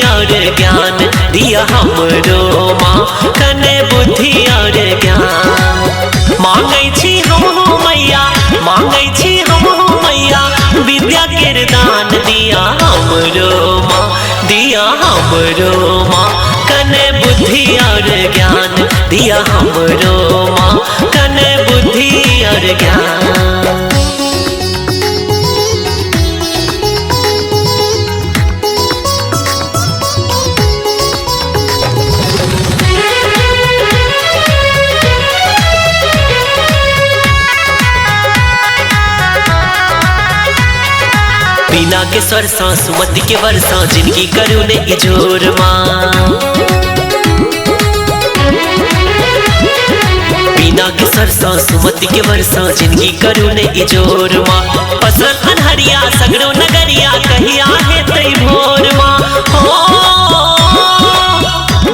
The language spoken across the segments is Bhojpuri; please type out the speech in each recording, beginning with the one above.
और ज्ञान दिया हमरो माँ कने बुद्धि और ज्ञान। मांगै छी हम हो मैया, मांगै छी हम हो मैया, विद्या के दान दिया हमरो माँ, दिया हमरो माँ कने बुद्धि और ज्ञान दिया हमरो माँ कने बुद्धि और ज्ञान। बीना के सरसा सुमति के वर्षा जिनकी करू ने इजोर माँ। बीना के सरसा सुमति के वर्षा जिनकी करू ने इजोर माँ। पसरल अनहरिया सगरो नगरिया कहिया है तई भोर माँ। हो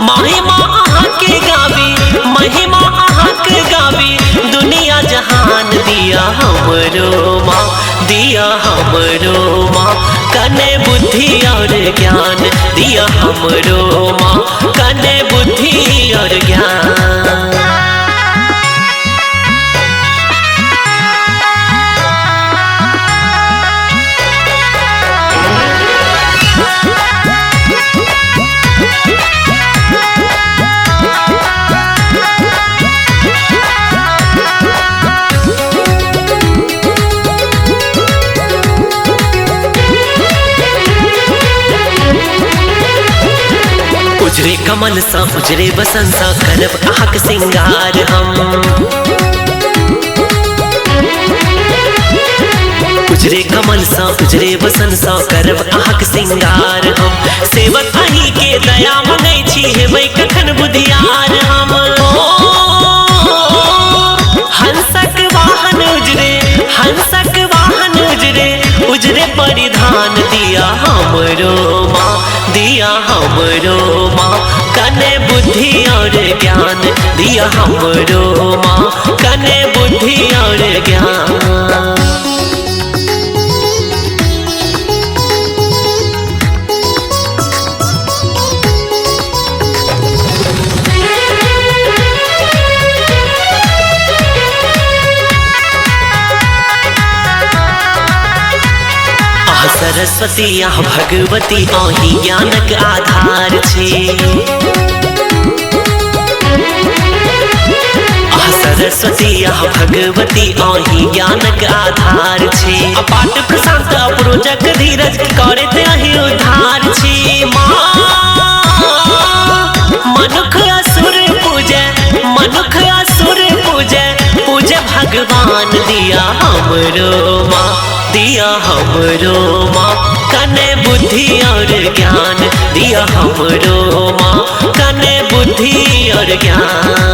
महिमा आहा के गावी, महिमा आहा के गावी, दुनिया जहान दिया हमरो माँ, दिया हमरो माँ कने बुद्धि और ज्ञान दिया हमरो माँ कने बुद्धि और ज्ञान। उजरे कमल सा उजरे बसंत सा करब आहक सिंगार हम। उजरे कमल सा उजरे बसंत सा करब आहक सिंगार हम। सेवक अही के दया मंगै छी हेबै कखन बुधियार हम। हंसक वाहन उजरे, हंसक वाहन उजरे, उजरे परिधान दिया हमरो माँ, दिया हमरो माँ कने बुद्धि और ज्ञान दिया हमरो माँ कने बुद्धि और ज्ञान। सरस्वती आह भगवती अही ज्ञानक आधार छे। आह सरस्वती आह भगवती अही ज्ञानक आधार छे। अपाट प्रशांत अप्रोजक धीरज करते अही उद्धार छे। मनुख असुर पूजे, मनुख असुर पूजे, पूजे भगवान दिया हमरो माँ, दिया हमरो माँ कने बुद्धि और ज्ञान दिया हमरो माँ कने बुद्धि और ज्ञान।